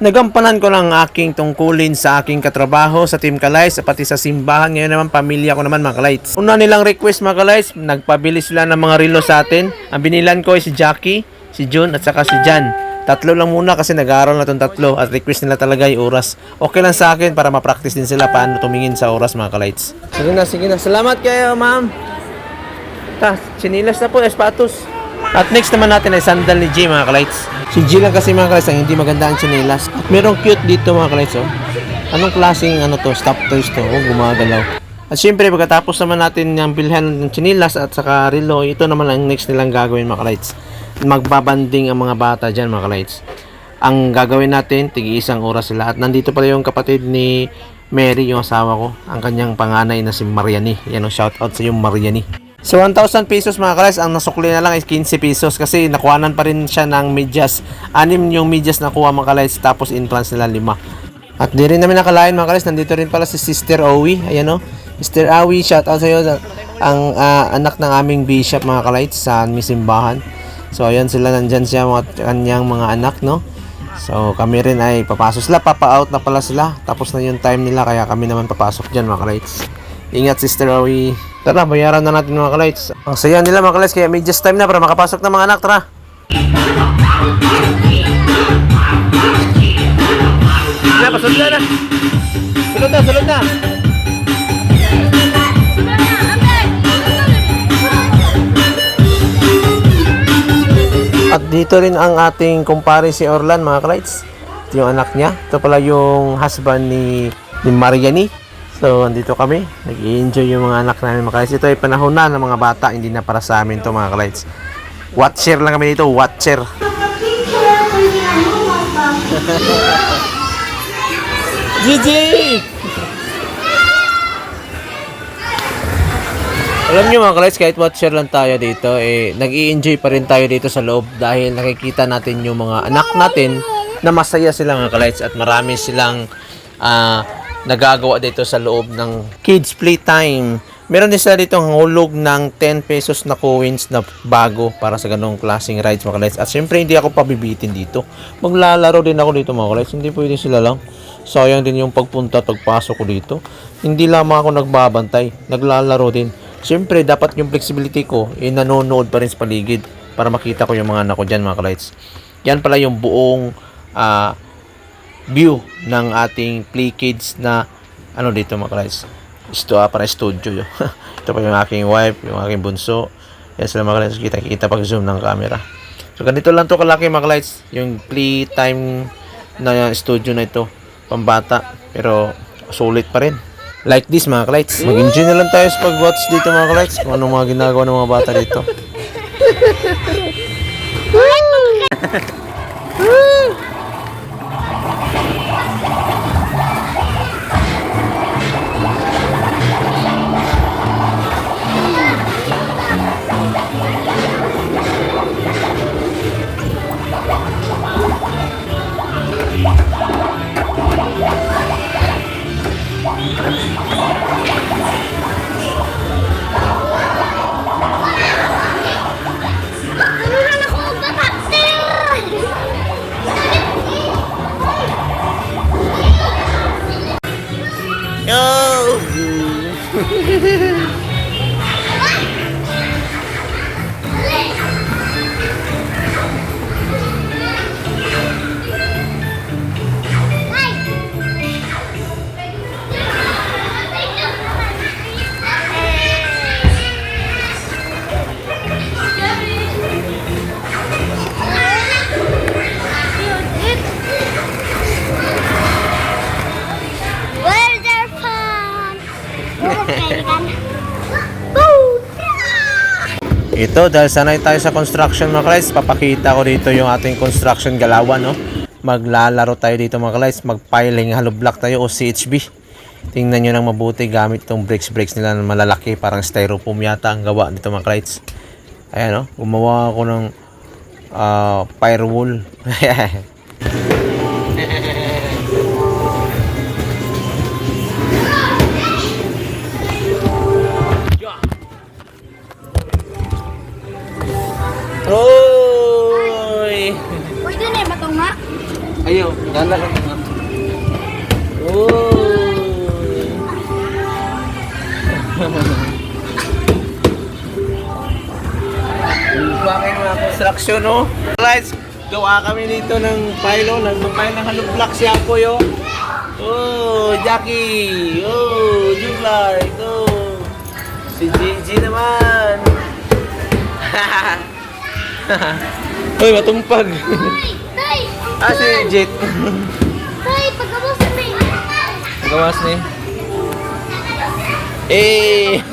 Nagampanan ko lang aking tungkulin sa aking katrabaho sa Team Kalights pati sa simbahan. Ngayon naman pamilya ko naman mga Kalights. Una nilang request mga Kalights, nagpabili sila ng mga relo sa atin. Ang binilan ko ay si Jackie, si June at saka si Jan. Tatlo lang muna kasi nag-aaral na itong tatlo at request nila talaga yung oras. Okay lang sa akin para ma-practice din sila paano tumingin sa oras mga Kalights. Sige na. Salamat kayo ma'am. Sinilas na po, espatos. At next naman natin ay sandal ni G mga Kalights. Si G lang kasi mga Kalights ang hindi maganda ang tsinelas. At merong cute dito mga Kalights oh. Anong klaseng stop toys to? Oh, gumagalaw. At syempre pagkatapos naman natin yung bilhan ng tsinelas at saka relo, ito naman ang next nilang gagawin mga Kalights. Magbabanding ang mga bata dyan mga Kalights. Ang gagawin natin, tig-isang oras sila. At nandito pala yung kapatid ni Mary, yung asawa ko. Ang kanyang panganay na si Mariani. Yan o, shout out sa yung Mariani. So 1,000 pesos mga Kalights, ang nasukli na lang is 15 pesos kasi nakuhanan pa rin siya ng medyas. 6 yung medyas nakuha mga Kalights, tapos entrance nila 5. At di rin namin nakalain mga Kalights, nandito rin pala si Sister Owie. Ayan o, Sister Owie, shout out sa iyo. Ang anak ng aming bishop mga Kalights sa aming simbahan. So ayan sila, nandyan siya mga kanyang mga anak no. So kami rin ay papasok sila, papa-out na pala sila. Tapos na yung time nila kaya kami naman papasok dyan mga Kalights. Ingat Sister Owie. Tara, bayaran na natin mga Kalights. Ang saya nila mga Kalights, kaya may just time na para makapasok ng mga anak. Tara. Pasunod na. Sunod na. At dito rin ang ating kumpare si Orlan mga Kalights. Ito yung anak niya. Ito pala yung husband ni Mariani. So, andito kami. Nag-i-enjoy yung mga anak namin mga Kalights. Ito ay panahon na ng mga bata. Hindi na para sa amin to mga Kalights. Watcher lang kami dito. Watcher. Gigi! Alam nyo mga Kalights, kahit watcher lang tayo dito, nag-i-enjoy pa rin tayo dito sa loob dahil nakikita natin yung mga anak natin na masaya sila mga Kalights at marami silang nagagawa dito sa loob ng kids playtime. Meron din sila dito ang hulog ng 10 pesos na coins na bago para sa ganong klaseng rides mga Kalights. At syempre hindi ako pabibitin dito. Maglalaro din ako dito mga Kalights. Hindi pwede sila lang. Sayang din yung pagpunta at pagpasok ko dito. Hindi lamang ako nagbabantay. Naglalaro din. Syempre dapat yung flexibility ko nanonood pa rin sa paligid para makita ko yung mga anak ko dyan mga Kalights. Yan pala yung buong view ng ating play kids na dito mga Kalights. Ito para studio yun. Ito pa yung aking wife, yung aking bunso. Yan sila mga Kalights, kita pag zoom ng camera. So ganito lang to kalaki mga Kalights, yung play time na studio na ito, pambata, pero sulit pa rin. Like this mga Kalights. Mag-enjoy na lang tayo sa pag-watch dito mga Kalights, kung anong mga ginagawa ng mga bata dito. Ito, dahil sanay tayo sa construction mga Kalights, papakita ko dito yung ating construction galawan, no? Maglalaro tayo dito mga Kalights, magpiling hollow block tayo o CHB. Tingnan nyo lang mabuti gamit itong bricks nila na malalaki, parang styrofoam yata ang gawa dito mga Kalights. Ayan, no? Gumawa ako ng firewall. Oy! Pwede na yung matong nga. Ayaw, Uy. Bakit mga construction, no? Guys, gawa kami dito ng pile, nagpapile ng hollow block si Apo, yo. Oh, Jackie. Oh, Juglar. Ito. Si Gigi naman. Uy, matumpag. Tay! Si Jet. Tay, pagkawas na eh. Gawas ni. Eh.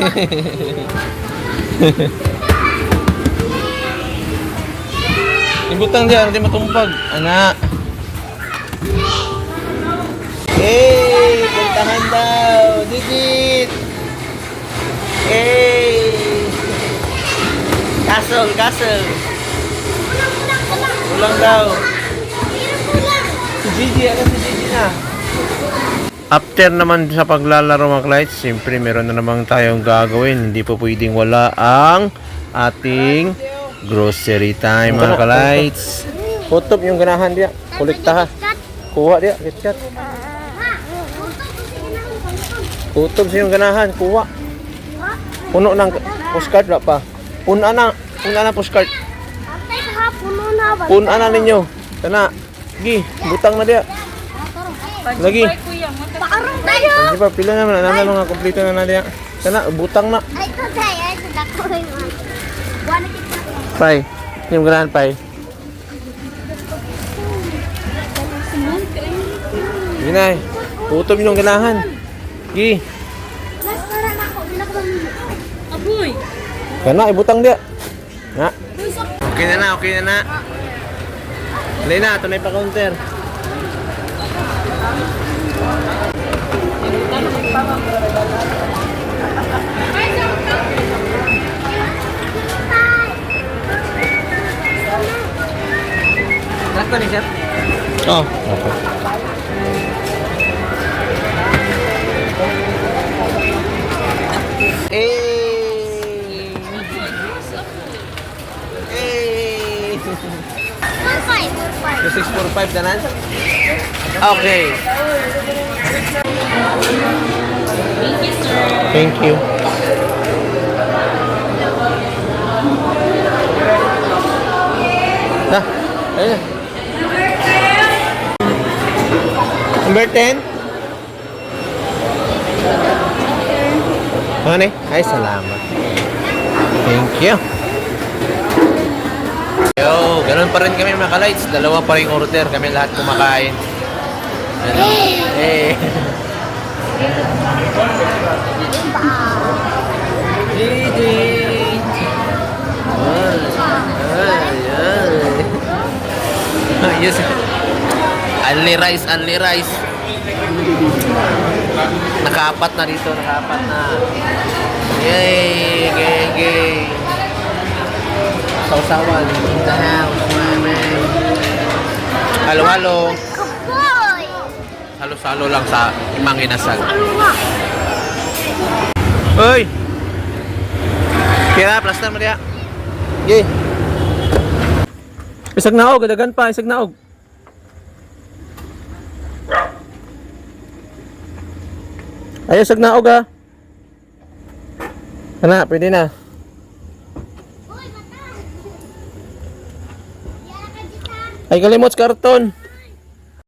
Ibutang diyan, hindi matumpag. Anak. Eh, puntahan daw. Digit. Eh. Castle. Ulang daw. Si Gigi, ano si Gigi na? After naman sa paglalaro mga klights, siyempre meron na naman tayong gagawin. Hindi po pwedeng wala ang ating grocery time mga klights. Putop yung ganahan dia. Kolekta ha. Kuha dia, KitKat. Putop sa yung ganahan, kuha. Puno ng postcard na pa. Puno na postcard. Tay, puno na ba? Puno na ninyo. Kana. Gi, butang na dia. Lagi. Pakarong tayo! Di ba, pila naman. Nanalo nga, kompleto na na dia. Kana, butang na. Ay, ito tay. Ay, ito dako yung mga. Buwan na kita. Pai, yung ganahan, Pai. Ginay, putop yung ganahan. Gi. Mas para na ako. Aboy! Kana, ibutang dia. Na. Okay na na. Dali na, ito na yung pa-counter. Sakto ni sir? Oh, okay. Eh. 645 tanan? Okay. Thank you. Ayun. Number 10? Ano eh? Ay, salamat. Thank you. Yo, ganun pa rin kami mga ka-lights. Dalawa pa rin order. Kami lahat kumakain. Ano? Eh. Gigi. Yes. Only rice. Nakaapat na dito, na. Yay! Gay. Sausawan. In the house, man. Halo-halo. Kaboy! Halo-halo lang sa imang inasal. Ano nga? Hoy! Kira, plaster mo diya. Yay! Isag naog, dagan pa, isag naog. Ayaw, isag naog ha. Kana, pwede na. Uy, mata! Yara ka dito. Ay, kalimot sa karton.